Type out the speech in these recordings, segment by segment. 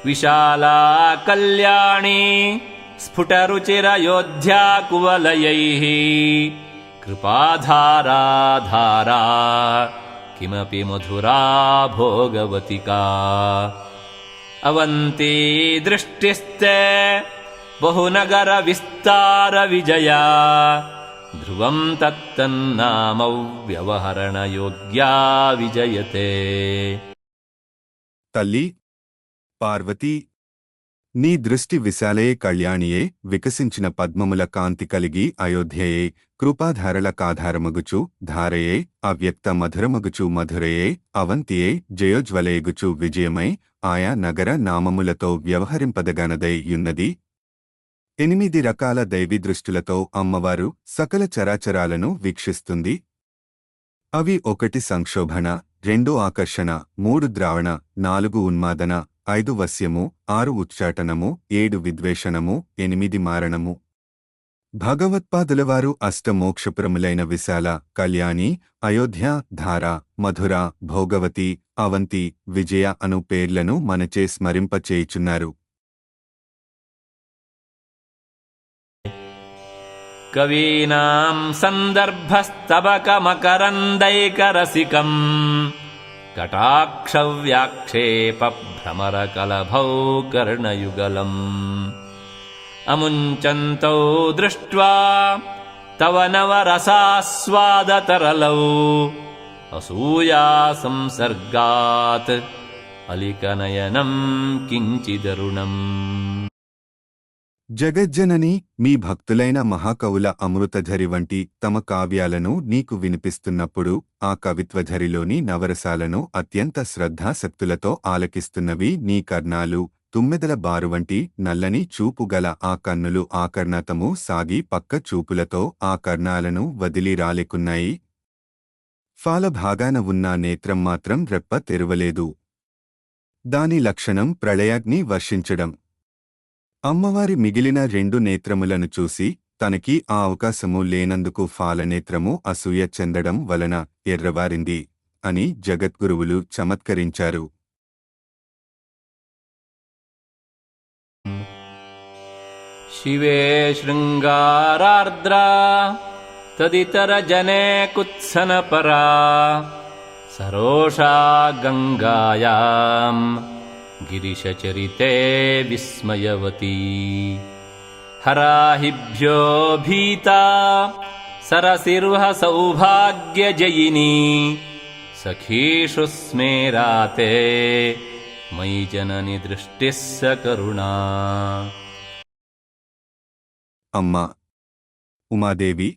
విశాలా కళ్యాణి స్ఫుటరుచిరయోధ్యా కువలయైః కృపాధారా ధారా కిమపి మధురా భోగవతికా అవంతి దృష్టిస్తే బహునగర విస్తార విజయా ధ్రువం తత్తన్నామౌ వ్యవహరణ యోగ్యా విజయతే. తల్లి పార్వతీ, నీ దృష్టి విశాలే కళ్యాణియే, వికసించిన పద్మముల కాంతి కలిగి అయోధ్యయే, కృపాధారల కాధారమగుచు ధారయే, అవ్యక్త మధురమగుచు మధురయే, అవంతియే జయోజ్వలయగుచు విజయమై ఆయా నగర నామములతో వ్యవహరింపదగనదై యున్నది. 8 రకాల దైవీ దృష్టులతో అమ్మవారు సకల చరాచరాలను వీక్షిస్తుంది. అవి 1 సంక్షోభణ, 2 ఆకర్షణ, 3 ద్రావణ, 4 ఉన్మాదన, 5 వశ్యము, 6 ఉచ్చాటనము, 7 విద్వేషణము, 8 మారణము. భగవత్పాదులవారు అష్టమోక్షపురములైన విశాల, కళ్యాణి, అయోధ్య, ధార, మధుర, భోగవతి, అవంతి, విజయ అను పేర్లను మనచే స్మరింపచేయుచున్నారు. కవీనాం సందర్భస్తబకమకరందైకరసికం కటాక్షవ్యాక్షేప భ్రమరకలభౌ కర్ణయుగలం అముంచంతౌ దృష్ట్వా తవ నవరసాస్వాదతరలౌ అసూయా సంసర్గాత్ అలికనయనం కించిదరుణం. జగజ్జనని, మీ భక్తులైన మహాకవుల అమృతధరి వంటి తమ కావ్యాలను నీకు వినిపిస్తున్నప్పుడు ఆ కవిత్వధరిలోని నవరసాలను అత్యంత శ్రద్ధాసక్తులతో ఆలకిస్తున్నవి నీ కర్ణాలు. తుమ్మెదల బారువంటి నల్లని చూపుగల ఆ కన్నులు ఆకర్ణతము సాగి పక్క చూపులతో ఆ కర్ణాలను వదిలి రాలేకున్నాయి. ఫాలభాగాన ఉన్న నేత్రం మాత్రం రెప్ప తెరవలేదు. దాని లక్షణం ప్రళయాగ్ని వర్షించడం. అమ్మవారి మిగిలిన 2 నేత్రములను చూసి తనకి ఆ అవకాశము లేనందుకు ఫాలనేత్రము అసూయ చెందడం వలన ఎర్రవారింది అని జగద్గురువులు చమత్కరించారు. శివే శృంగారార్ద్రా తదితర జనే కుత్సనపరా సరోషా గంగాయాం గిరిశచరితే విస్మయవతీ హరాహిభ్యో భీతా సరసిర్వ సౌభాగ్యజయినీ సఖీషు స్మేరాతే మయి జనని దృష్టిః సకరుణా. అమ్మా ఉమాదేవి,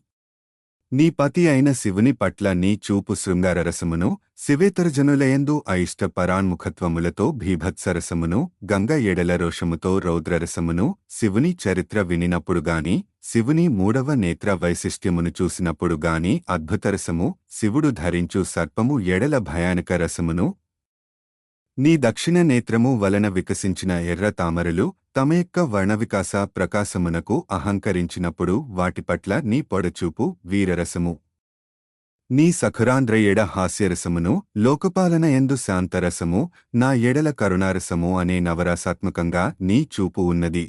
నీ పతి అయిన శివుని పట్ల నీ చూపు శృంగారరసమును, శివేతరజనులయందు అయిష్ట పరాన్ముఖత్వములతో భీభత్సరసమును, గంగ ఎడల రోషముతో రౌద్రరసమును, శివుని చరిత్ర వినినప్పుడుగాని, శివుని 3వ నేత్ర వైశిష్ట్యమును చూసినప్పుడుగాని అద్భుతరసము, శివుడు ధరించు సర్పము ఎడల భయానక రసమును, నీ దక్షిణ నేత్రము వలన వికసించిన ఎర్ర తామరలు తమ యొక్క వర్ణవికాస ప్రకాశమునకు అహంకరించినప్పుడు వాటిపట్ల నీ పొడచూపు వీరరసము, నీ సఖురాంధ్ర ఎడ హాస్యరసమును, లోకపాలన ఎందు శాంతరసము, నా ఎడల కరుణారసము అనే నవరసాత్మకంగా నీ చూపు ఉన్నది.